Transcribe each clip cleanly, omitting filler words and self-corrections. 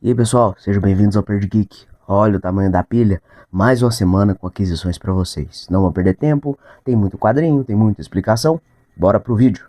E aí pessoal, sejam bem-vindos ao Perdi Geek. Olha o tamanho da pilha, mais uma semana com aquisições para vocês. Não vão perder tempo, tem muito quadrinho, tem muita explicação. Bora pro vídeo.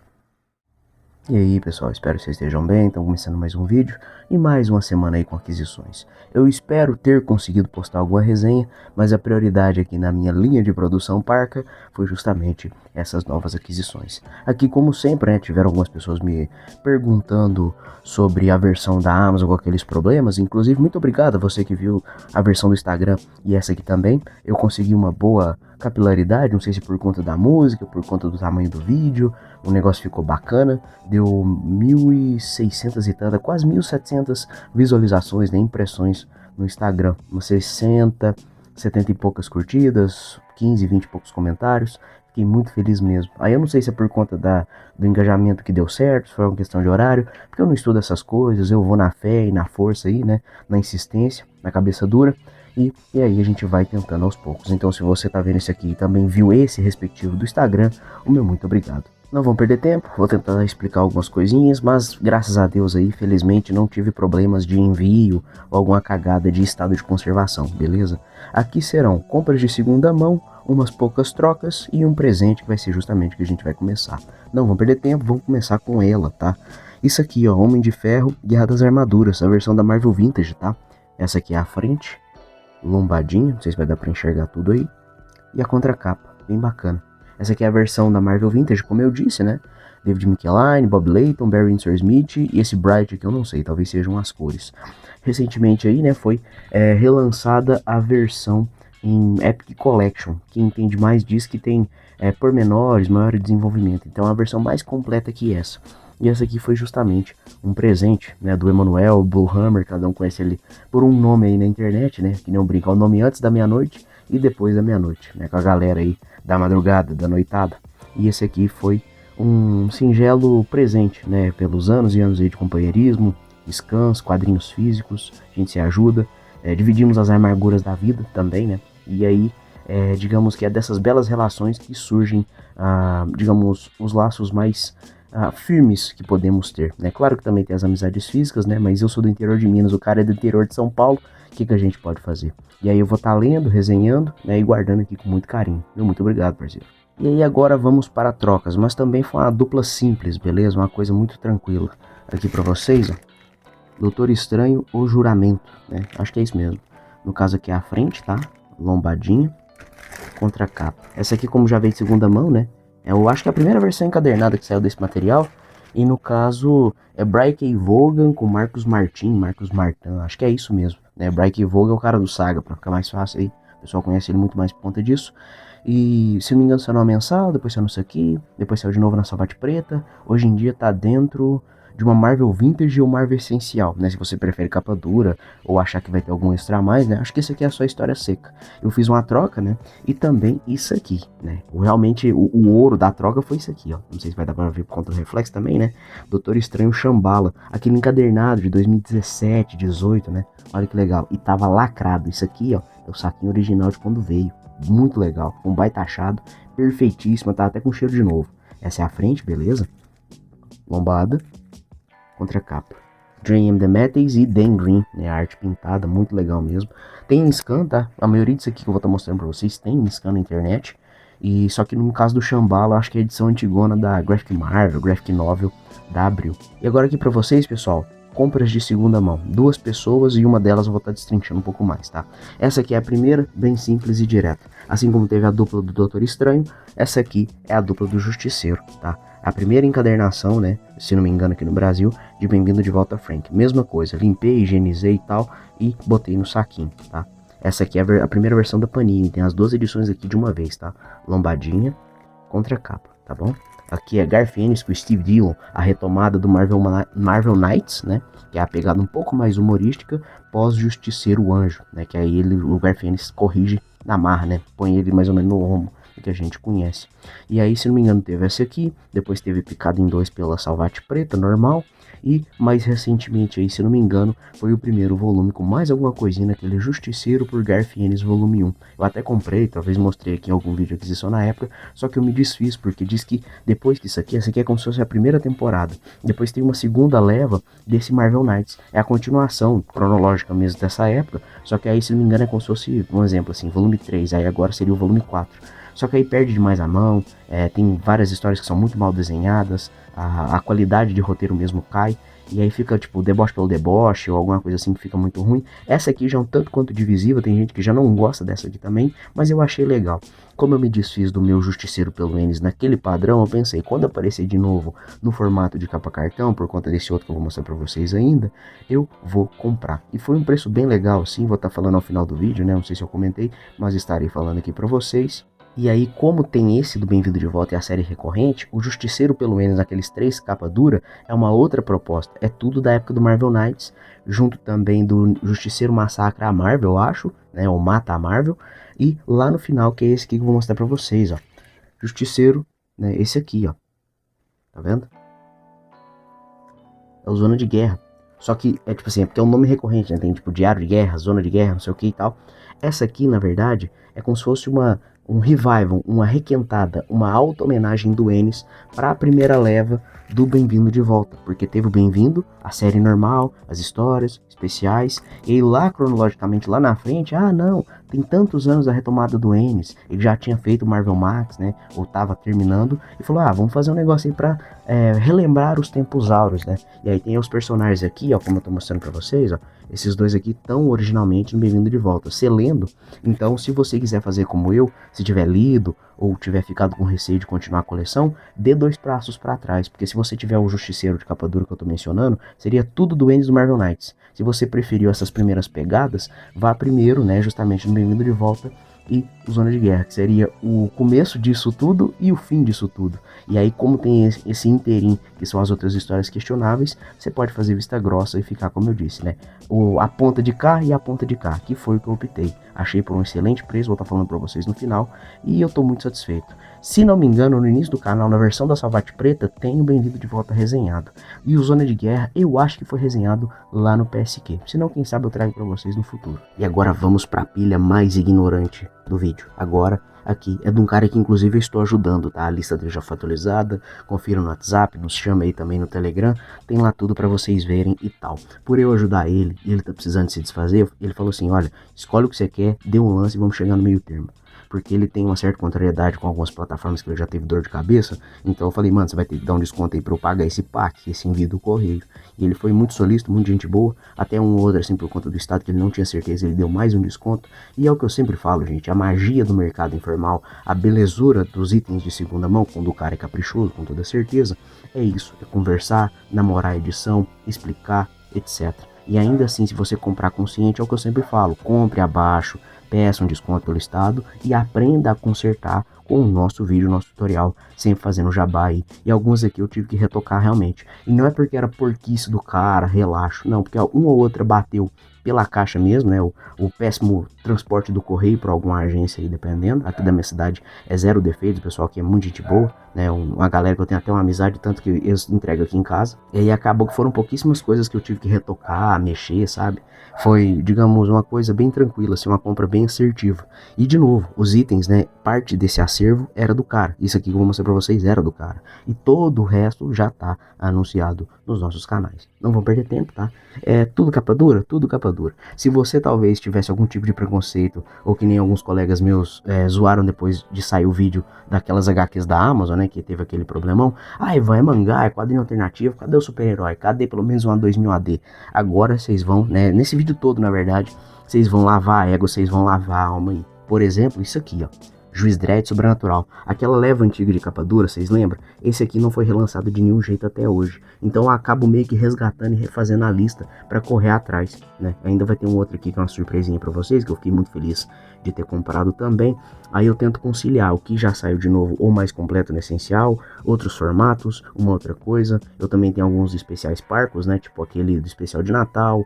E aí pessoal, espero que vocês estejam bem, estão começando mais um vídeo e mais uma semana aí com aquisições. Eu espero ter conseguido postar alguma resenha, mas a prioridade aqui na minha linha de produção parca foi justamente essas novas aquisições. Aqui como sempre, né, tiveram algumas pessoas me perguntando sobre a versão da Amazon com aqueles problemas, inclusive muito obrigado a você que viu a versão do Instagram e essa aqui também. Eu consegui uma boa capilaridade, não sei se por conta da música, por conta do tamanho do vídeo, o negócio ficou bacana, deu 1.600 e tanta, quase 1.700 visualizações, né, impressões no Instagram, umas 60, 70 e poucas curtidas, 15, 20 e poucos comentários, fiquei muito feliz mesmo. Aí eu não sei se é por conta do engajamento que deu certo, se foi uma questão de horário, porque eu não estudo essas coisas, eu vou na fé e na força aí, né, na insistência, na cabeça dura, e aí a gente vai tentando aos poucos. Então se você tá vendo esse aqui e também viu esse respectivo do Instagram, o meu muito obrigado. Não vão perder tempo, vou tentar explicar algumas coisinhas, mas graças a Deus aí, felizmente, não tive problemas de envio ou alguma cagada de estado de conservação, beleza? Aqui serão compras de segunda mão, umas poucas trocas e um presente que vai ser justamente o que a gente vai começar. Não vão perder tempo, vamos começar com ela, tá? Isso aqui, ó, Homem de Ferro, Guerra das Armaduras, a versão da Marvel Vintage, tá? Essa aqui é a frente, lombadinha, não sei se vai dar pra enxergar tudo aí, e a contracapa, bem bacana. Essa aqui é a versão da Marvel Vintage, como eu disse, né? David Michelinie, Bob Layton, Barry Windsor Smith e esse Bright que eu não sei, talvez sejam as cores. Recentemente aí, né, foi relançada a versão em Epic Collection. Quem entende mais diz que tem pormenores, maior desenvolvimento. Então é a versão mais completa que essa. E essa aqui foi justamente um presente, né, do Emanuel Bullhammer, cada um conhece ele por um nome aí na internet, né, que nem um brinco, o nome antes da meia-noite e depois da meia-noite, né, com a galera aí da madrugada, da noitada. E esse aqui foi um singelo presente, né, pelos anos e anos aí de companheirismo, scans, quadrinhos físicos, a gente se ajuda, dividimos as amarguras da vida também, né, e aí, digamos que é dessas belas relações que surgem, digamos, os laços mais firmes que podemos ter, né? Claro que também tem as amizades físicas, né? Mas eu sou do interior de Minas, o cara é do interior de São Paulo, o que a gente pode fazer? E aí eu vou estar lendo, resenhando, né? E guardando aqui com muito carinho. Meu muito obrigado, parceiro. E aí agora vamos para trocas, mas também foi uma dupla simples, beleza? Uma coisa muito tranquila. Aqui para vocês, ó. Doutor Estranho, O Juramento, né? Acho que é isso mesmo. No caso aqui é a frente, tá? Lombadinha, contra capa. Essa aqui, como já veio de segunda mão, né? Eu acho que é a primeira versão encadernada que saiu desse material. E no caso, é Brian K. Vaughan com Marcos Martin, acho que é isso mesmo, né? Brian K. Vaughan é o cara do Saga, pra ficar mais fácil aí. O pessoal conhece ele muito mais por conta disso. E se não me engano, saiu no mensal, depois saiu nisso aqui, depois saiu de novo na Salvate Preta. Hoje em dia tá dentro de uma Marvel Vintage ou Marvel Essencial, né? Se você prefere capa dura ou achar que vai ter algum extra a mais, né? Acho que esse aqui é só história seca. Eu fiz uma troca, né? E também isso aqui, né? Realmente o ouro da troca foi isso aqui, ó. Não sei se vai dar pra ver por conta do reflexo também, né? Doutor Estranho Shambhala, aquele encadernado de 2017, 18, né? Olha que legal. E tava lacrado. Isso aqui, ó, é o saquinho original de quando veio. Muito legal. Um baita achado. Perfeitíssima. Tá até com cheiro de novo. Essa é a frente, beleza? Lombada. Contra capa. Dream the Matheus e Dan Green, né? A arte pintada, muito legal mesmo. Tem scan, tá? A maioria disso aqui que eu vou estar mostrando pra vocês tem scan na internet. E só que no caso do Shambhala, acho que é a edição antigona da Graphic Marvel, Graphic Novel da Abril. E agora aqui pra vocês, pessoal, compras de segunda mão. Duas pessoas e uma delas eu vou estar destrinchando um pouco mais, tá? Essa aqui é a primeira, bem simples e direta. Assim como teve a dupla do Doutor Estranho, essa aqui é a dupla do Justiceiro, tá? A primeira encadernação, né, se não me engano aqui no Brasil, de Bem-vindo de Volta Frank. Mesma coisa, limpei, higienizei e tal, e botei no saquinho, tá? Essa aqui é a primeira versão da Panini, tem as duas edições aqui de uma vez, tá? Lombadinha, contra capa, tá bom? Aqui é Garth Ennis com Steve Dillon, a retomada do Marvel Knights, né? Que é a pegada um pouco mais humorística, pós-Justiceiro Anjo, né? Que aí o Garth Ennis corrige na marra, né? Põe ele mais ou menos no ombro, que a gente conhece. E aí, se não me engano, teve essa aqui, depois teve Picado em Dois pela Salvate Preta, normal, E mais recentemente aí, se não me engano, foi o primeiro volume com mais alguma coisinha naquele Justiceiro por Garth Ennis volume 1. Eu até comprei, talvez mostrei aqui em algum vídeo de aquisição na época, só que eu me desfiz porque diz que depois que isso aqui é como se fosse a primeira temporada. Depois tem uma segunda leva desse Marvel Knights. É a continuação cronológica mesmo dessa época, só que aí, se não me engano, é como se fosse, um exemplo assim, volume 3, aí agora seria o volume 4. Só que aí perde demais a mão, tem várias histórias que são muito mal desenhadas, a qualidade de roteiro mesmo cai, e aí fica tipo deboche pelo deboche ou alguma coisa assim que fica muito ruim. Essa aqui já é um tanto quanto divisiva, tem gente que já não gosta dessa aqui também, mas eu achei legal. Como eu me desfiz do meu Justiceiro pelo Ennis naquele padrão, eu pensei, quando aparecer de novo no formato de capa cartão, por conta desse outro que eu vou mostrar pra vocês ainda, eu vou comprar. E foi um preço bem legal, sim, vou estar falando ao final do vídeo, né, não sei se eu comentei, mas estarei falando aqui pra vocês. E aí, como tem esse do Bem-vindo de Volta e a série recorrente, o Justiceiro pelo menos naqueles 3 capa dura é uma outra proposta. É tudo da época do Marvel Knights, junto também do Justiceiro Massacra a Marvel, eu acho, né, ou Mata a Marvel. E lá no final, que é esse aqui que eu vou mostrar pra vocês, ó. Justiceiro, né, esse aqui, ó. Tá vendo? É o Zona de Guerra. Só que, é tipo assim, é porque é um nome recorrente, né? Tem tipo Diário de Guerra, Zona de Guerra, não sei o que e tal. Essa aqui, na verdade, é como se fosse um revival, uma requentada, uma auto-homenagem do Ennis para a primeira leva do Bem-vindo de Volta. Porque teve o Bem-vindo, a série normal, as histórias especiais, e aí lá, cronologicamente, lá na frente, ah, não, tem tantos anos da retomada do Ennis, ele já tinha feito o Marvel Max, né? Ou tava terminando, e falou, ah, vamos fazer um negócio aí pra relembrar os tempos áureos, né? E aí tem os personagens aqui, ó, como eu tô mostrando pra vocês, ó. Esses dois aqui estão originalmente no Bem-vindo de Volta. Você lendo, então se você quiser fazer como eu, se tiver lido ou tiver ficado com receio de continuar a coleção, dê 2 passos para trás, porque se você tiver o Justiceiro de capa dura que eu tô mencionando, seria tudo do Ennis do Marvel Knights. Se você preferiu essas primeiras pegadas, vá primeiro, né, justamente no Bem-vindo de Volta e o Zona de Guerra, que seria o começo disso tudo e o fim disso tudo. E aí, como tem esse interim, que são as outras histórias questionáveis, você pode fazer vista grossa e ficar, como eu disse, né? A ponta de cá e a ponta de cá, que foi o que eu optei. Achei por um excelente preço, vou estar falando para vocês no final, e eu tô muito satisfeito. Se não me engano, no início do canal, na versão da Salvate Preta, tem o Bem-vindo de Volta resenhado. E o Zona de Guerra, eu acho que foi resenhado lá no PSQ. Se não, quem sabe eu trago para vocês no futuro. E agora vamos para a pilha mais ignorante do vídeo. Agora, aqui é de um cara que inclusive eu estou ajudando, tá? A lista dele já foi atualizada, confira no WhatsApp, nos chama aí também no Telegram, tem lá tudo para vocês verem e tal. Por eu ajudar ele, e ele tá precisando se desfazer, ele falou assim, olha, escolhe o que você quer, dê um lance e vamos chegar no meio termo. Porque ele tem uma certa contrariedade com algumas plataformas que ele já teve dor de cabeça. Então eu falei, mano, você vai ter que dar um desconto aí pra eu pagar esse pack, esse envio do correio. E ele foi muito solícito, muito gente boa. Até um ou outro, assim, por conta do estado que ele não tinha certeza, ele deu mais um desconto. E é o que eu sempre falo, gente, a magia do mercado informal, a belezura dos itens de segunda mão, quando o cara é caprichoso, com toda certeza, é isso, é conversar, namorar a edição, explicar, etc. E ainda assim, se você comprar consciente, é o que eu sempre falo, compre abaixo, peça um desconto pelo estado e aprenda a consertar com o nosso vídeo, nosso tutorial, sempre fazendo jabá aí. E alguns aqui eu tive que retocar realmente. E não é porque era porquice do cara, relaxo, não, porque uma ou outra bateu pela caixa mesmo, né? O péssimo transporte do correio para alguma agência aí, dependendo. Aqui da minha cidade é zero defeitos, o pessoal aqui é muito gente boa, né? Uma galera que eu tenho até uma amizade, tanto que eles entregam aqui em casa. E aí acabou que foram pouquíssimas coisas que eu tive que retocar, mexer, sabe? Foi, digamos, uma coisa bem tranquila, assim, uma compra bem assertiva. E de novo, os itens, né? Parte desse acervo era do cara. Isso aqui que eu vou mostrar pra vocês era do cara. E todo o resto já tá anunciado nos nossos canais. Não vão perder tempo, tá? É tudo capa dura? Tudo capa dura. Se você talvez tivesse algum tipo de preconceito, ou que nem alguns colegas meus zoaram depois de sair o vídeo daquelas HQs da Amazon, né? Que teve aquele problemão. Ah, Ivan, é mangá, é quadrinho alternativo, cadê o super-herói? Cadê pelo menos uma 2000 AD? Agora vocês vão, né? Nesse vídeo todo, na verdade, vocês vão lavar a ego, vocês vão lavar a alma aí. Por exemplo, isso aqui, ó. Juiz Dredd Sobrenatural. Aquela leva antiga de capa dura, vocês lembram? Esse aqui não foi relançado de nenhum jeito até hoje. Então eu acabo meio que resgatando e refazendo a lista para correr atrás, né? Ainda vai ter um outro aqui que é uma surpresinha para vocês, que eu fiquei muito feliz de ter comprado também. Aí eu tento conciliar o que já saiu de novo ou mais completo no essencial, outros formatos, uma outra coisa. Eu também tenho alguns especiais parcos, né? Tipo aquele do especial de Natal,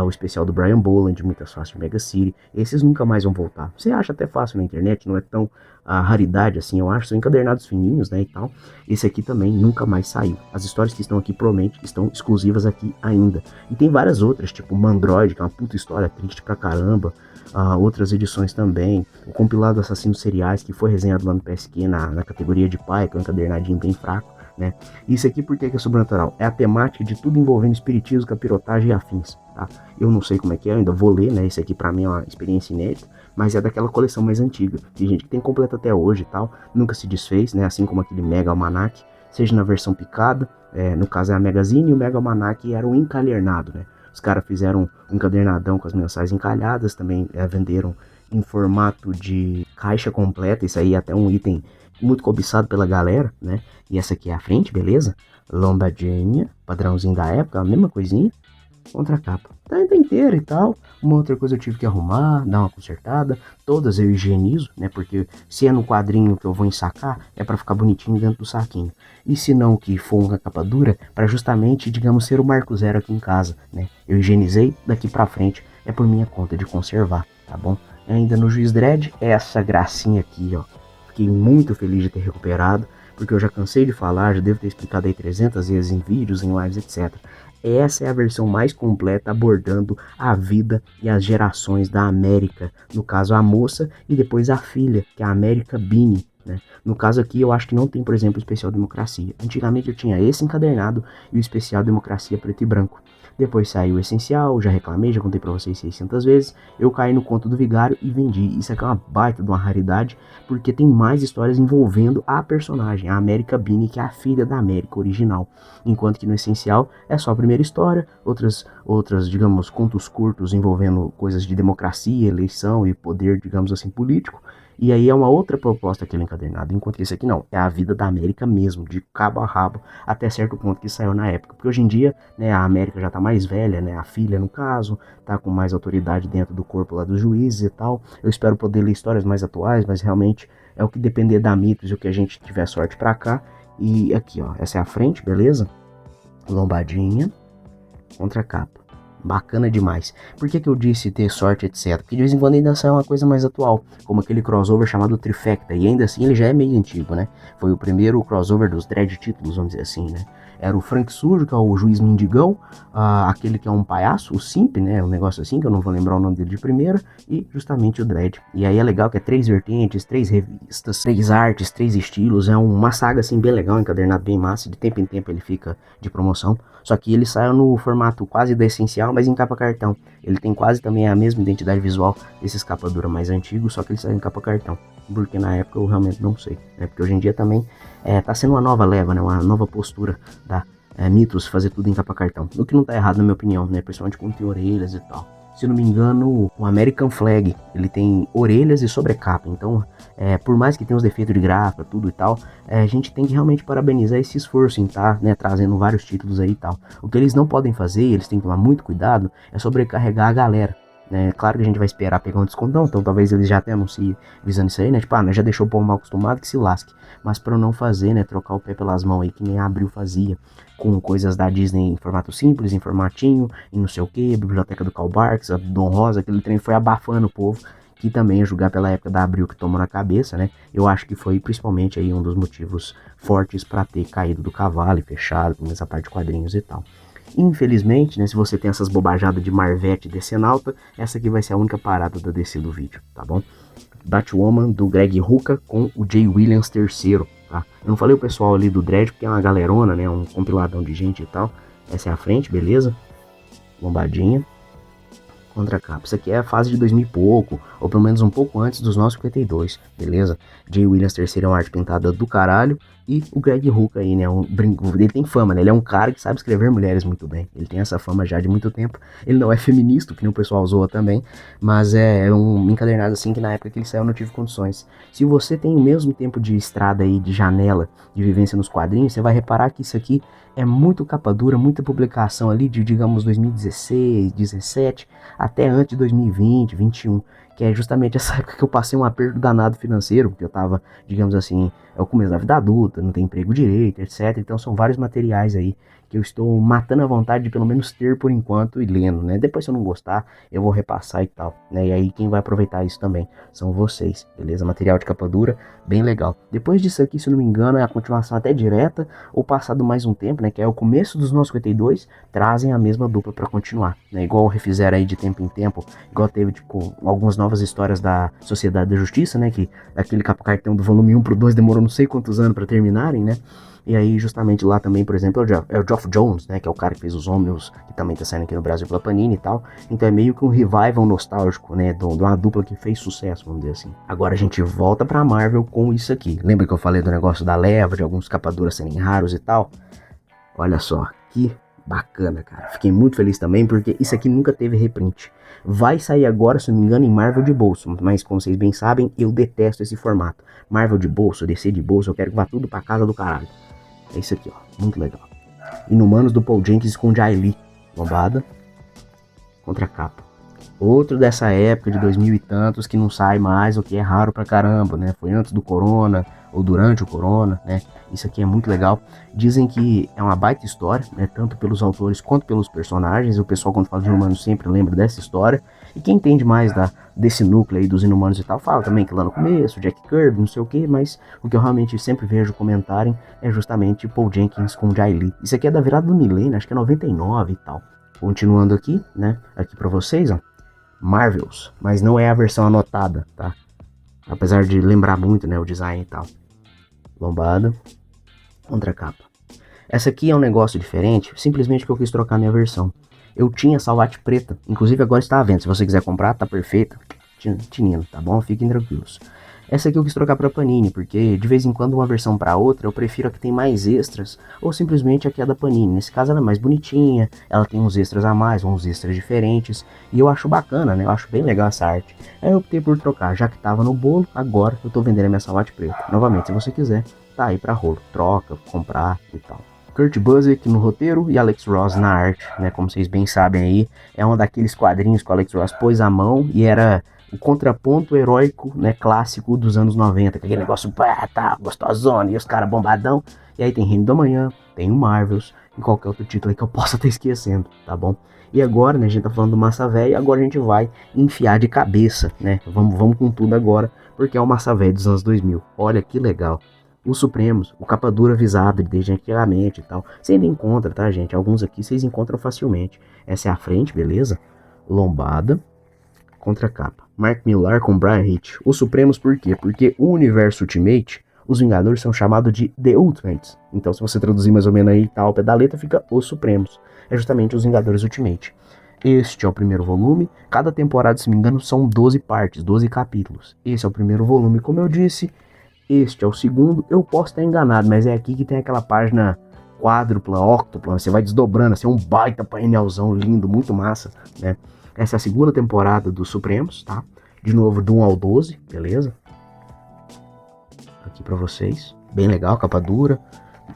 o especial do Brian Boland, Muitas Faces de Mega City. Esses nunca mais vão voltar. Você acha até fácil na internet, não é tão tornaram a raridade, assim, eu acho, são encadernados fininhos, né, e tal. Esse aqui também nunca mais saiu. As histórias que estão aqui provavelmente estão exclusivas aqui ainda. E tem várias outras, tipo Mandroid, que é uma puta história triste pra caramba. Outras edições também. O compilado Assassinos Seriais, que foi resenhado lá no PSQ na categoria de pai, que é um encadernadinho bem fraco, né? Isso aqui por que é sobrenatural? É a temática de tudo envolvendo espiritismo, capirotagem e afins, tá? Eu não sei como é que é, eu ainda vou ler, né? Esse aqui pra mim é uma experiência inédita, mas é daquela coleção mais antiga. Tem gente que tem completo até hoje e tal, nunca se desfez, né? Assim como aquele Mega Almanac, seja na versão picada, no caso é a Megazine, e o Mega Almanac era um encalhernado, né? Os caras fizeram um encadernadão com as mensagens encalhadas, também venderam em formato de caixa completa, isso aí é até um item muito cobiçado pela galera, né? E essa aqui é a frente, beleza? Lombadinha, padrãozinho da época, a mesma coisinha. Contracapa. Tá inteira e tal. Uma outra coisa eu tive que arrumar, dar uma consertada. Todas eu higienizo, né? Porque se é no quadrinho que eu vou ensacar, é para ficar bonitinho dentro do saquinho. E se não que for uma capa dura, para justamente, digamos, ser o marco zero aqui em casa, né? Eu higienizei, daqui pra frente é por minha conta de conservar, tá bom? Ainda no Juiz Dredd, essa gracinha aqui, ó. Fiquei muito feliz de ter recuperado, porque eu já cansei de falar, já devo ter explicado aí 300 vezes em vídeos, em lives, etc. Essa é a versão mais completa abordando a vida e as gerações da América. No caso, a moça e depois a filha, que é a América Beanie, né? No caso aqui, eu acho que não tem, por exemplo, o Especial Democracia. Antigamente eu tinha esse encadernado e o Especial Democracia preto e branco. Depois saiu o Essencial, já reclamei, já contei pra vocês 600 vezes. Eu caí no conto do Vigário e vendi. Isso aqui é uma baita de uma raridade, porque tem mais histórias envolvendo a personagem, a América Beanie, que é a filha da América original. Enquanto que no Essencial é só a primeira história, outras, digamos, contos curtos envolvendo coisas de democracia, eleição e poder, digamos assim, político. E aí é uma outra proposta aquele encadernado, enquanto que esse aqui não, é a vida da América mesmo, de cabo a rabo, até certo ponto que saiu na época. Porque hoje em dia, né, a América já tá mais velha, né, a filha no caso, tá com mais autoridade dentro do corpo lá dos juízes e tal. Eu espero poder ler histórias mais atuais, mas realmente é o que depender da Mitos e o que a gente tiver sorte pra cá. E aqui, ó, essa é a frente, beleza? Lombadinha, contracapa. Bacana demais. Por que eu disse ter sorte, etc? Porque de vez em quando ainda sai uma coisa mais atual, como aquele crossover chamado Trifecta, e ainda assim ele já é meio antigo, né? Foi o primeiro crossover dos Dredd títulos, vamos dizer assim, né? Era o Frank Sujo, que é o juiz mendigão, aquele que é um palhaço, o Simp, né? Um negócio assim, que eu não vou lembrar o nome dele de primeira, e justamente o Dredd. E aí é legal que é 3 vertentes, 3 revistas, 3 artes, 3 estilos, é uma saga assim bem legal, encadernado bem massa, de tempo em tempo ele fica de promoção. Só que ele saiu no formato quase da Essencial, mas em capa cartão. Ele tem quase também a mesma identidade visual desses capa dura mais antigos, só que ele saiu em capa cartão. Porque na época eu realmente não sei, né? Porque hoje em dia também tá sendo uma nova leva, né? Uma nova postura da Mitos fazer tudo em capa cartão. O que não tá errado na minha opinião, né? Principalmente quando tem orelhas e tal. Se eu não me engano, o American Flag, ele tem orelhas e sobrecapa. Então, por mais que tenha os defeitos de gráfica, tudo e tal, a gente tem que realmente parabenizar esse esforço em estar, né, trazendo vários títulos aí e tal. O que eles não podem fazer, eles têm que tomar muito cuidado, é sobrecarregar a galera. Né? Claro que a gente vai esperar pegar um descontão, então talvez eles já até anunciem visando isso aí, né? Tipo, né, já deixou o povo mal acostumado que se lasque. Mas pra não fazer, né, trocar o pé pelas mãos aí, que nem a Abril fazia, com coisas da Disney em formato simples, em formatinho, em não sei o que, biblioteca do Karl Barks, a Dom Rosa, aquele trem foi abafando o povo, que também, a julgar pela época da Abril que tomou na cabeça, né? Eu acho que foi principalmente aí um dos motivos fortes pra ter caído do cavalo e fechado, com essa parte de quadrinhos e tal. Infelizmente, né, se você tem essas bobajadas de Marvete e Decenalta, essa aqui vai ser a única parada da DC do vídeo, tá bom? Batwoman do Greg Rucka com o Jay Williams III, tá? Eu não falei o pessoal ali do Dredd porque é uma galerona, né, um compiladão de gente e tal. Essa é a frente, beleza? Lombadinha. Contracapa. Isso aqui é a fase de 2000 e pouco, ou pelo menos um pouco antes dos 952, beleza? Jay Williams III é uma arte pintada do caralho, e o Greg Rucka aí, né, ele tem fama, né, ele é um cara que sabe escrever mulheres muito bem, ele tem essa fama já de muito tempo, ele não é feminista, que nem o pessoal zoa também, mas é um encadernado assim que na época que ele saiu não tive condições. Se você tem o mesmo tempo de estrada aí, de janela, de vivência nos quadrinhos, você vai reparar que isso aqui é muito capa dura, muita publicação ali de, digamos, 2016, 17, até antes de 2020, 21. que é justamente essa época que eu passei um aperto danado financeiro, porque eu tava, digamos assim, é o começo da vida adulta, não tem emprego direito, etc. Então são vários materiais aí que eu estou matando a vontade de pelo menos ter por enquanto e lendo, né? Depois se eu não gostar, eu vou repassar e tal, né? E aí quem vai aproveitar isso também são vocês, beleza? Material de capa dura, bem legal. Depois disso aqui, se eu não me engano, é a continuação até direta, ou passado mais um tempo, né? Que é o começo dos 952, trazem a mesma dupla para continuar, né? Igual refizeram aí de tempo em tempo, igual teve, tipo, algumas novas histórias da Sociedade da Justiça, né? Que aquele cartão do volume 1 pro 2 demorou não sei quantos anos para terminarem, né? E aí, justamente lá também, por exemplo, é o Geoff Jones, né? Que é o cara que fez os Omnius, que também tá saindo aqui no Brasil pela Panini e tal. Então é meio que um revival nostálgico, né? De uma dupla que fez sucesso, vamos dizer assim. Agora a gente volta pra Marvel com isso aqui. Lembra que eu falei do negócio da leva, de alguns capaduras serem raros e tal? Olha só, que bacana, cara. Fiquei muito feliz também, porque isso aqui nunca teve reprint. Vai sair agora, se não me engano, em Marvel de bolso. Mas como vocês bem sabem, eu detesto esse formato. Marvel de bolso, DC de bolso, eu quero que vá tudo pra casa do caralho. É isso aqui, ó. Muito legal. Inumanos do Paul Jenkins com Jai Lee. Lombada. Contra capa. Outro dessa época de 2000 e tantos que não sai mais, o que é raro pra caramba, né? Foi antes do Corona ou durante o Corona, né? Isso aqui é muito legal. Dizem que é uma baita história, né? Tanto pelos autores quanto pelos personagens. O pessoal, quando fala de Inumanos, sempre lembra dessa história. E quem entende mais desse núcleo aí dos Inumanos e tal, fala também que lá no começo, Jack Kirby, não sei o que, mas o que eu realmente sempre vejo comentarem é justamente Paul Jenkins com Jai Lee. Isso aqui é da virada do milênio, acho que é 99 e tal. Continuando aqui, né? Aqui pra vocês, ó. Marvels, mas não é a versão anotada, tá? Apesar de lembrar muito, né, o design e tal. Lombada, contracapa. Essa aqui é um negócio diferente, simplesmente porque eu quis trocar minha versão. Eu tinha Salvate preta, inclusive agora está à venda. Se você quiser comprar, tá perfeita. Tinindo, tá bom? Fiquem tranquilos. Essa aqui eu quis trocar pra Panini, porque de vez em quando uma versão pra outra eu prefiro a que tem mais extras, ou simplesmente a que é da Panini. Nesse caso ela é mais bonitinha, ela tem uns extras a mais, uns extras diferentes, e eu acho bacana, né? Eu acho bem legal essa arte. Aí eu optei por trocar, já que tava no bolo, agora eu tô vendendo a minha Salvate preta. Novamente, se você quiser, tá aí pra rolo. Troca, comprar e tal. Kurt Busiek no roteiro e Alex Ross na arte, né? Como vocês bem sabem aí, é um daqueles quadrinhos que o Alex Ross pôs a mão e era o contraponto heróico, né, clássico dos anos 90, aquele negócio, pá, tá, gostosona, e os caras bombadão, e aí tem Reino da Manhã, tem o Marvels, e qualquer outro título aí que eu possa estar esquecendo, tá bom? E agora, né, a gente tá falando do Massa Velho, agora a gente vai enfiar de cabeça, né, vamos com tudo agora, porque é o Massa Velho dos anos 2000, olha que legal. Os Supremos, o capa dura visada desde antigamente e tal, você ainda encontra, tá, gente? Alguns aqui vocês encontram facilmente. Essa é a frente, beleza? Lombada, contracapa. Mark Millar com Brian Hitch. Os Supremos por quê? Porque o universo Ultimate, os Vingadores são chamados de The Ultimates. Então se você traduzir mais ou menos aí, tal, ao pé da letra, fica Os Supremos. É justamente os Vingadores Ultimate. Este é o primeiro volume. Cada temporada, se não me engano, são 12 partes, 12 capítulos. Esse é o primeiro volume, como eu disse. Este é o segundo. Eu posso estar enganado, mas é aqui que tem aquela página quádrupla, octupla. Você vai desdobrando, assim, um baita painelzão lindo, muito massa, né? Essa é a segunda temporada dos Supremos, tá? De novo, do 1 ao 12, beleza? Aqui pra vocês. Bem legal, capa dura.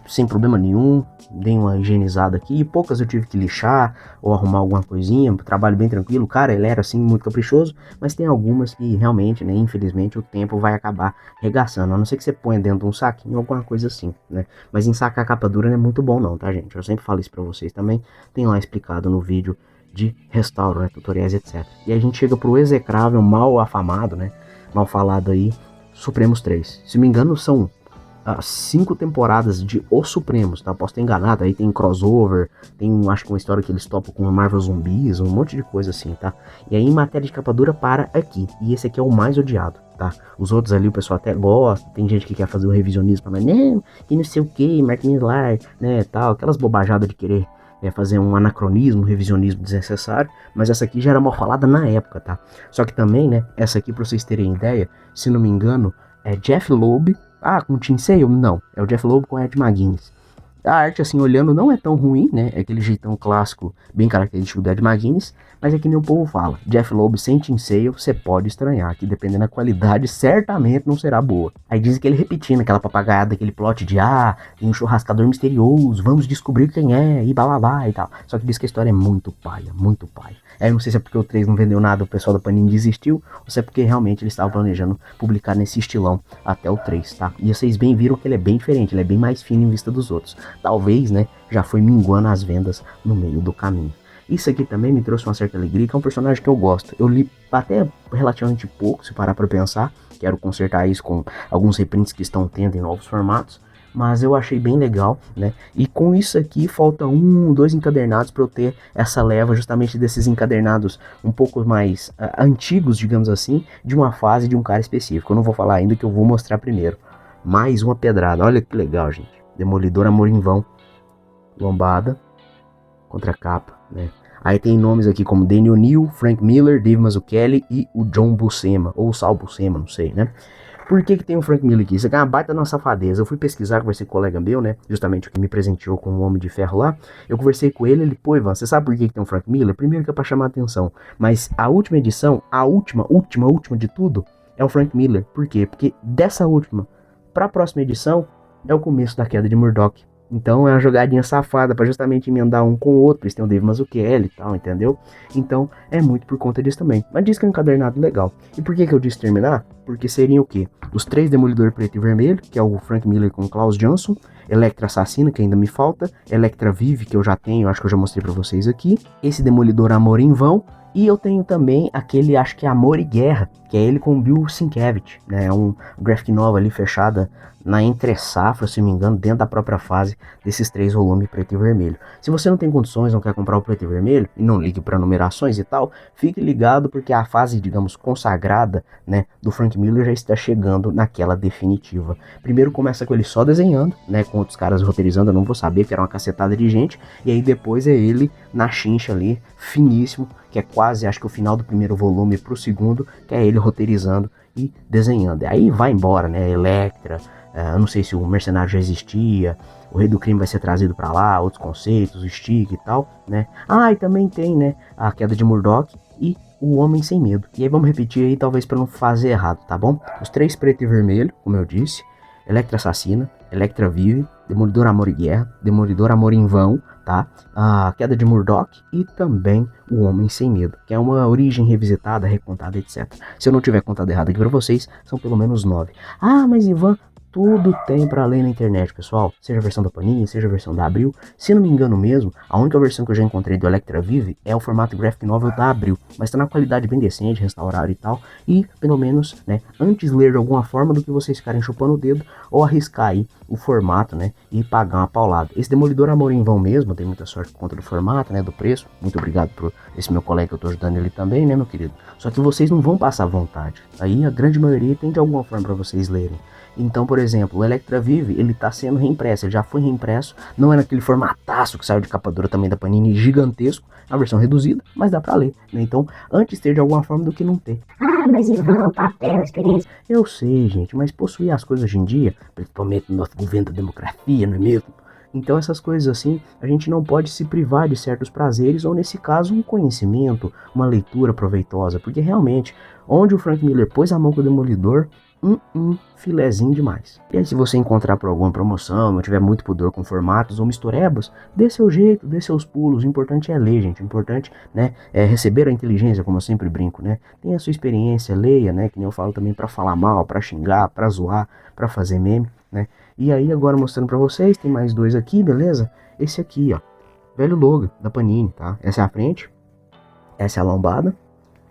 Sem problema nenhum. Dei uma higienizada aqui. Poucas eu tive que lixar ou arrumar alguma coisinha. Trabalho bem tranquilo. Cara, ele era assim muito caprichoso. Mas tem algumas que realmente, né? Infelizmente, o tempo vai acabar regaçando. A não ser que você ponha dentro de um saquinho, alguma coisa assim, né? Mas ensacar a capa dura não é muito bom não, tá, gente? Eu sempre falo isso pra vocês também. Tem lá explicado no vídeo de restauro, né, tutoriais, etc. E aí a gente chega pro execrável, mal afamado, né, mal falado aí, Supremos 3. Se me engano, são 5 temporadas de Os Supremos, tá? Posso estar enganado, aí tem crossover, tem, acho que uma história que eles topam com Marvel Zumbis, um monte de coisa assim, tá? E aí, em matéria de capa dura, para aqui. E esse aqui é o mais odiado, tá? Os outros ali, o pessoal até gosta, tem gente que quer fazer o revisionismo, mas não, e não sei o que, Mark Millar, né, tal, aquelas bobajadas de querer fazer um anacronismo, um revisionismo desnecessário, mas essa aqui já era mal falada na época, tá? Só que também, né, essa aqui, pra vocês terem ideia, se não me engano, é Jeff Loeb, com Tim Sale? Não, é o Jeff Loeb com Ed McGuinness. A arte, assim, olhando, não é tão ruim, né? É aquele jeitão clássico, bem característico do Ed McGuinness, mas é que nem o povo fala. Jeff Loeb sem Tim Sale, você pode estranhar, que dependendo da qualidade, certamente não será boa. Aí dizem que ele repetindo aquela papagaiada, aquele plot de, tem um churrascador misterioso, vamos descobrir quem é, e blá blá blá e tal. Só que diz que a história é muito paia, muito paia. Aí eu não sei se é porque o 3 não vendeu nada, o pessoal da Panini desistiu, ou se é porque realmente eles estavam planejando publicar nesse estilão até o 3, tá? E vocês bem viram que ele é bem diferente, ele é bem mais fino em vista dos outros. Talvez, né, já foi minguando as vendas no meio do caminho. Isso aqui também me trouxe uma certa alegria, que é um personagem que eu gosto. Eu li até relativamente pouco, se parar pra pensar. Quero consertar isso com alguns reprints que estão tendo em novos formatos. Mas eu achei bem legal, né? E com isso aqui falta 2 encadernados para eu ter essa leva justamente desses encadernados um pouco mais antigos, digamos assim, de uma fase de um cara específico. Eu não vou falar ainda, que eu vou mostrar primeiro. Mais uma pedrada, olha que legal, gente. Demolidor Amor em Vão, lombada, contracapa, né? Aí tem nomes aqui como Daniel Neal, Frank Miller, Dave Mazzucchelli e o John Buscema, ou Sal Buscema, não sei, né? Por que tem o Frank Miller aqui? Isso aqui é uma baita de uma safadeza. Eu fui pesquisar, conversei com um colega meu, né? Justamente o que me presenteou com o Homem de Ferro lá. Eu conversei com ele, pô, Ivan, você sabe por que tem o Frank Miller? Primeiro que é pra chamar a atenção. Mas a última edição, a última de tudo, é o Frank Miller. Por quê? Porque dessa última pra próxima edição é o começo da queda de Murdoch. Então é uma jogadinha safada para justamente emendar um com o outro. Eles têm o Dave Mazzucchelli e tal, entendeu? Então é muito por conta disso também. Mas diz que é um encadernado legal. E por que eu disse terminar? Porque seriam o quê? Os 3 Demolidor Preto e Vermelho, que é o Frank Miller com o Klaus Johnson. Electra Assassina, que ainda me falta. Electra Vive, que eu já tenho, acho que eu já mostrei para vocês aqui. Esse Demolidor Amor em Vão. E eu tenho também aquele, acho que é Amor e Guerra, que é ele com o Bill Sienkiewicz, né? É um graphic novel ali fechada na entre-safra, se não me engano, dentro da própria fase desses 3 volumes preto e vermelho. Se você não tem condições, não quer comprar o preto e vermelho, e não ligue para numerações e tal, fique ligado porque a fase, digamos, consagrada, né, do Frank Miller já está chegando naquela definitiva. Primeiro começa com ele só desenhando, né, com outros caras roteirizando, eu não vou saber, que era uma cacetada de gente, e aí depois é ele na chincha ali, finíssimo, que é quase, acho que o final do primeiro volume pro segundo, que é ele roteirizando e desenhando. E aí vai embora, né, Electra, eu não sei se o Mercenário já existia, o Rei do Crime vai ser trazido para lá, outros conceitos, o Stick e tal, né? E também tem, né, a queda de Murdoch e o Homem Sem Medo. E aí vamos repetir aí, talvez para não fazer errado, tá bom? Os 3 preto e vermelho, como eu disse, Electra Assassina, Electra Vive, Demolidor Amor e Guerra, Demolidor Amor em Vão, tá? A queda de Murdoch e também o Homem Sem Medo, que é uma origem revisitada, recontada, etc. Se eu não tiver contado errado aqui para vocês, são pelo menos 9. Mas Ivan, tudo tem para ler na internet, pessoal. Seja a versão da Panini, seja a versão da Abril. Se não me engano mesmo, a única versão que eu já encontrei do Electra Vive é o formato graphic novel da Abril. Mas tá na qualidade bem decente, restaurado e tal. E, pelo menos, né, antes ler de alguma forma do que vocês ficarem chupando o dedo ou arriscar aí o formato, né, e pagar uma paulada. Esse Demolidor Amor em Vão mesmo, tem muita sorte por conta do formato, né, do preço. Muito obrigado por esse meu colega que eu tô ajudando ele também, né, meu querido. Só que vocês não vão passar vontade. Aí a grande maioria tem de alguma forma para vocês lerem. Então, por exemplo, o Electra Vive, ele tá sendo reimpresso, ele já foi reimpresso, não é naquele formataço que saiu de capa dura também da Panini, gigantesco, a versão reduzida, mas dá pra ler, né? Então, antes ter de alguma forma do que não ter. Mas Ivan, papel, experiência. Eu sei, gente, mas possuir as coisas hoje em dia, principalmente no nosso governo da democracia, não é mesmo? Então essas coisas assim, a gente não pode se privar de certos prazeres, ou nesse caso um conhecimento, uma leitura proveitosa, porque realmente, onde o Frank Miller pôs a mão com o Demolidor, filezinho demais. E aí se você encontrar por alguma promoção, não tiver muito pudor com formatos ou misturebas, dê seu jeito, dê seus pulos, o importante é ler, gente, o importante, né, é receber a inteligência, como eu sempre brinco, né, tenha a sua experiência, leia, né, que nem eu falo também pra falar mal, pra xingar, pra zoar, pra fazer meme, né, e aí agora mostrando pra vocês, tem mais 2 aqui, beleza? Esse aqui, ó, velho logo da Panini, tá, essa é a frente, essa é a lombada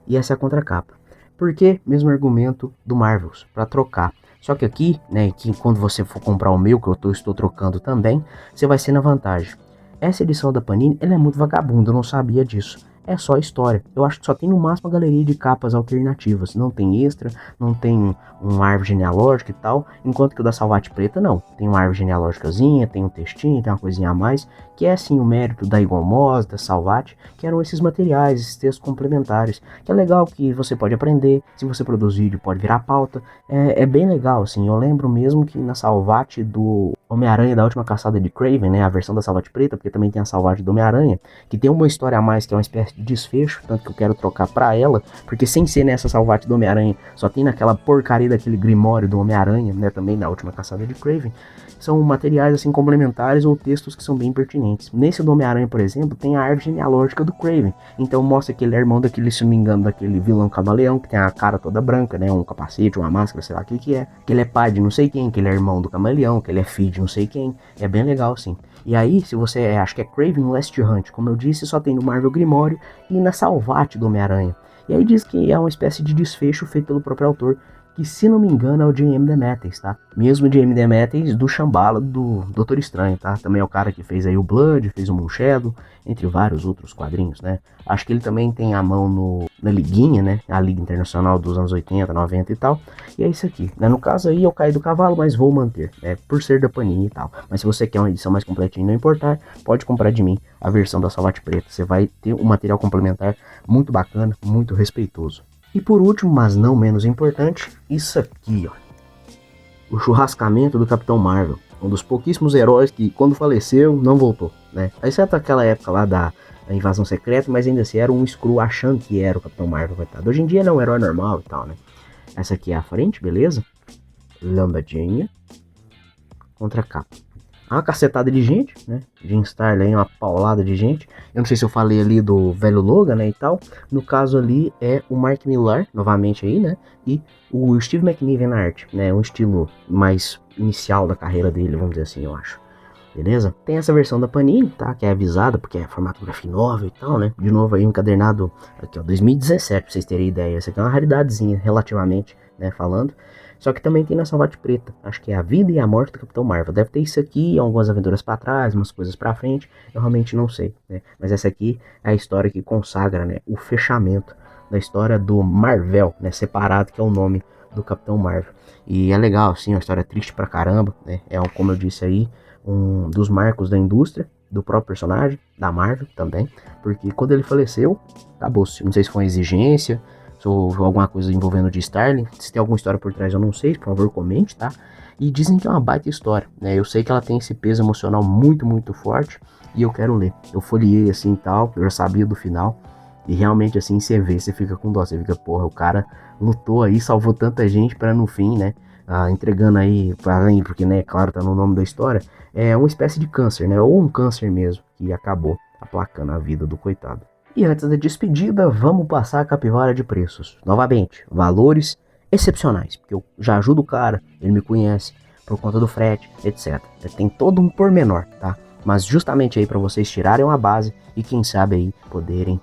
e essa é a contracapa. Por que? Mesmo argumento do Marvels, para trocar. Só que aqui, né, que quando você for comprar o meu, que eu estou trocando também, você vai ser na vantagem. Essa edição da Panini, ela é muito vagabunda, eu não sabia disso. É só história. Eu acho que só tem no máximo a galeria de capas alternativas. Não tem extra, não tem um árvore genealógica e tal. Enquanto que o da Salvate Preta, não. Tem uma árvore genealógicazinha, tem um textinho, tem uma coisinha a mais. Que é assim o mérito da Igomós, da Salvate, que eram esses materiais, esses textos complementares. Que é legal que você pode aprender. Se você produz vídeo, pode virar pauta. É bem legal, assim. Eu lembro mesmo que na Salvate do Homem-Aranha da Última Caçada de Kraven, né, a versão da Salvate Preta, porque também tem a Salvate do Homem-Aranha, que tem uma história a mais, que é uma espécie de desfecho, tanto que eu quero trocar pra ela, porque sem ser nessa Salvate do Homem-Aranha, só tem naquela porcaria daquele Grimório do Homem-Aranha, né, também na Última Caçada de Kraven, são materiais assim complementares ou textos que são bem pertinentes. Nesse do Homem-Aranha, por exemplo, tem a árvore genealógica do Kraven, então mostra que ele é irmão daquele, se não me engano, daquele vilão camaleão, que tem a cara toda branca, né, um capacete, uma máscara, sei lá o que é, que ele é pai de não sei quem, que ele é irmão do camaleão, que ele é filho de não sei quem, é bem legal sim. E aí, se você acha que é Kraven Last Hunt, como eu disse, só tem no Marvel Grimório e na Salvate do Homem-Aranha. E aí diz que é uma espécie de desfecho feito pelo próprio autor, que se não me engano é o J.M. DeMatteis, tá? Mesmo J.M. DeMatteis do Shambhala do Doutor Estranho, tá? Também é o cara que fez aí o Blood, fez o Moonshadow, entre vários outros quadrinhos, né? Acho que ele também tem a mão na Liguinha, né? A Liga Internacional dos anos 80, 90 e tal. E é isso aqui, né? No caso aí eu caí do cavalo, mas vou manter, né? Por ser da Panini e tal. Mas se você quer uma edição mais completinha e não importar, pode comprar de mim a versão da Salvate Preta. Você vai ter um material complementar muito bacana, muito respeitoso. E por último, mas não menos importante, isso aqui, ó. O churrascamento do Capitão Marvel. Um dos pouquíssimos heróis que, quando faleceu, não voltou, né? Exceto aquela época lá da invasão secreta, mas ainda assim era um Skrull achando que era o Capitão Marvel, coitado. Hoje em dia ele é um herói normal e tal, né? Essa aqui é a frente, beleza? Lambadinha. Contra a capa. Uma cacetada de gente, né? Jim Starlin, uma paulada de gente. Eu não sei se eu falei ali do velho Logan, né, e tal. No caso ali é o Mark Millar, novamente aí, né? E o Steve McNiven na arte, né? Um estilo mais inicial da carreira dele, vamos dizer assim, eu acho. Beleza? Tem essa versão da Panini, tá? Que é avisada, porque é formato graphic novel e tal, né? De novo aí, um encadernado aqui, ó, 2017, pra vocês terem ideia. Essa aqui é uma raridadezinha, relativamente, né, falando. Só que também tem na Salvate Preta, acho que é a vida e a morte do Capitão Marvel. Deve ter isso aqui, algumas aventuras pra trás, umas coisas pra frente, eu realmente não sei, né? Mas essa aqui é a história que consagra, né, o fechamento da história do Marvel, né, separado, que é o nome do Capitão Marvel. E é legal, assim, uma história triste pra caramba, né? É, como eu disse aí, um dos marcos da indústria, do próprio personagem, da Marvel também, porque quando ele faleceu, acabou-se. Não sei se foi uma exigência, ou alguma coisa envolvendo de Starling. Se tem alguma história por trás eu não sei, por favor comente, tá? E dizem que é uma baita história, né? Eu sei que ela tem esse peso emocional muito, muito forte e eu quero ler. Eu folhei assim e tal, eu já sabia do final. E realmente assim, você vê, você fica com dó, você fica, porra, o cara lutou aí, salvou tanta gente pra no fim, né? Entregando aí, além, porque, né, claro, tá no nome da história, é uma espécie de câncer, né? Ou um câncer mesmo, que acabou aplacando a vida do coitado. E antes da despedida, vamos passar a capivara de preços. Novamente, valores excepcionais, porque eu já ajudo o cara, ele me conhece, por conta do frete, etc. Tem todo um pormenor, tá? Mas justamente aí para vocês tirarem uma base e quem sabe aí poderem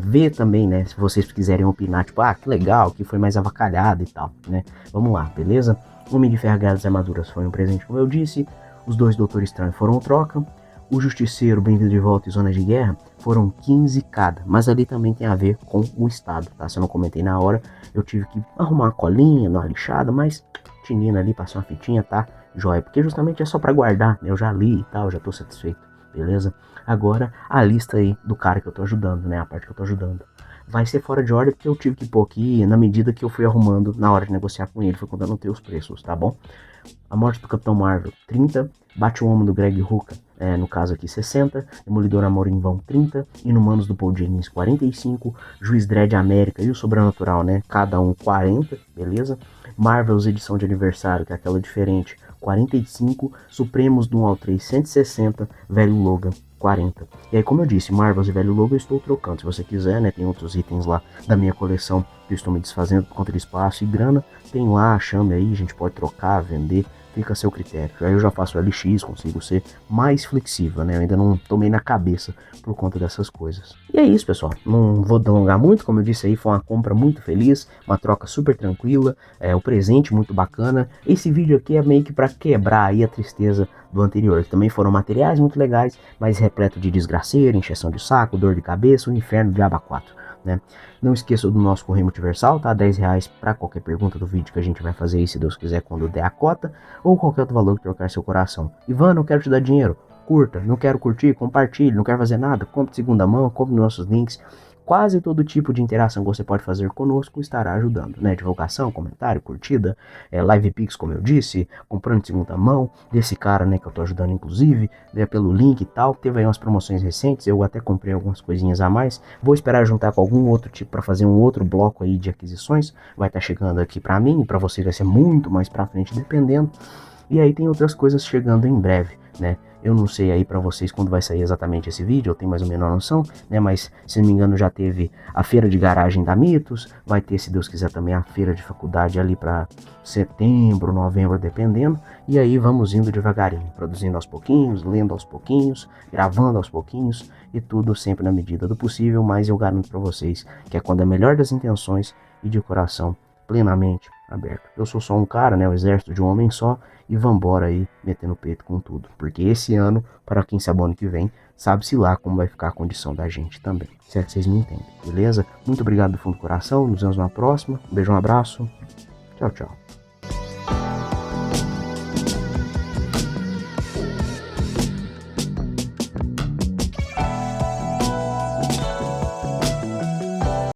ver também, né? Se vocês quiserem opinar, tipo, que legal, que foi mais avacalhado e tal, né? Vamos lá, beleza? O Homem de Ferro Guerra das Armaduras foi um presente, como eu disse. Os dois Doutores Estranhos foram troca. O Justiceiro, Bem-vindo de Volta e Zona de Guerra foram 15 cada, mas ali também tem a ver com o estado, tá? Se eu não comentei na hora, eu tive que arrumar uma colinha, dar uma lixada, mas tinina ali, passei uma fitinha, tá? Joia, porque justamente é só pra guardar, né? Eu já li e tal, já tô satisfeito, beleza? Agora, a lista aí do cara que eu tô ajudando, né? A parte que eu tô ajudando. Vai ser fora de ordem porque eu tive que pôr aqui na medida que eu fui arrumando na hora de negociar com ele, foi quando eu anotei os preços, tá bom? A Morte do Capitão Marvel, 30. Batwoman do Greg Rucka, no caso aqui 60. Demolidor Amor em Vão, 30. Inumanos do Paul Jennings, 45. Juiz Dredd América e o Sobrenatural, né? Cada um 40, beleza? Marvels edição de aniversário, que é aquela diferente, 45. Supremos do 1 ao 3, 160. Velho Logan, 40. E aí, como eu disse, Marvels e Velho Logan eu estou trocando. Se você quiser, né? Tem outros itens lá da minha coleção que eu estou me desfazendo por conta de espaço e grana. Tem lá, chame aí, a gente pode trocar, vender, fica a seu critério. Aí eu já faço LX, consigo ser mais flexível, né? Eu ainda não tomei na cabeça por conta dessas coisas. E é isso, pessoal. Não vou delongar muito, como eu disse aí, foi uma compra muito feliz, uma troca super tranquila, o presente muito bacana. Esse vídeo aqui é meio que para quebrar aí a tristeza do anterior, que também foram materiais muito legais, mas repleto de desgraceira, encheção de saco, dor de cabeça, o inferno de aba 4. Né? Não esqueça do nosso correio multiversal, tá? R$10 para qualquer pergunta do vídeo que a gente vai fazer aí, se Deus quiser, quando der a cota, ou qualquer outro valor que trocar seu coração. Ivan, não quero te dar dinheiro. Curta, não quero curtir, compartilhe, não quero fazer nada, compre de segunda mão, compre nos nossos links. quase todo tipo de interação que você pode fazer conosco estará ajudando, né? Divulgação, comentário, curtida, live pix, como eu disse, comprando de segunda mão, desse cara, né, que eu tô ajudando inclusive, né, pelo link e tal. Teve aí umas promoções recentes, eu até comprei algumas coisinhas a mais. Vou esperar juntar com algum outro tipo para fazer um outro bloco aí de aquisições. Vai estar chegando aqui para mim e para você vai ser muito mais para frente, dependendo. E aí tem outras coisas chegando em breve, né? Eu não sei aí pra vocês quando vai sair exatamente esse vídeo, eu tenho mais ou menos a noção, né? Mas, se não me engano, já teve a feira de garagem da Mitos, vai ter, se Deus quiser, também a feira de faculdade ali pra setembro, novembro, dependendo. E aí vamos indo devagarinho, produzindo aos pouquinhos, lendo aos pouquinhos, gravando aos pouquinhos, e tudo sempre na medida do possível, mas eu garanto pra vocês que é quando é melhor das intenções e de coração plenamente aberto. Eu sou só um cara, né? O exército de um homem só, e vambora aí, metendo o peito com tudo. Porque esse ano, para quem sabe o ano que vem, sabe-se lá como vai ficar a condição da gente também. Se é que vocês me entendem, beleza? Muito obrigado do fundo do coração, nos vemos na próxima. Um beijo, um abraço. Tchau, tchau.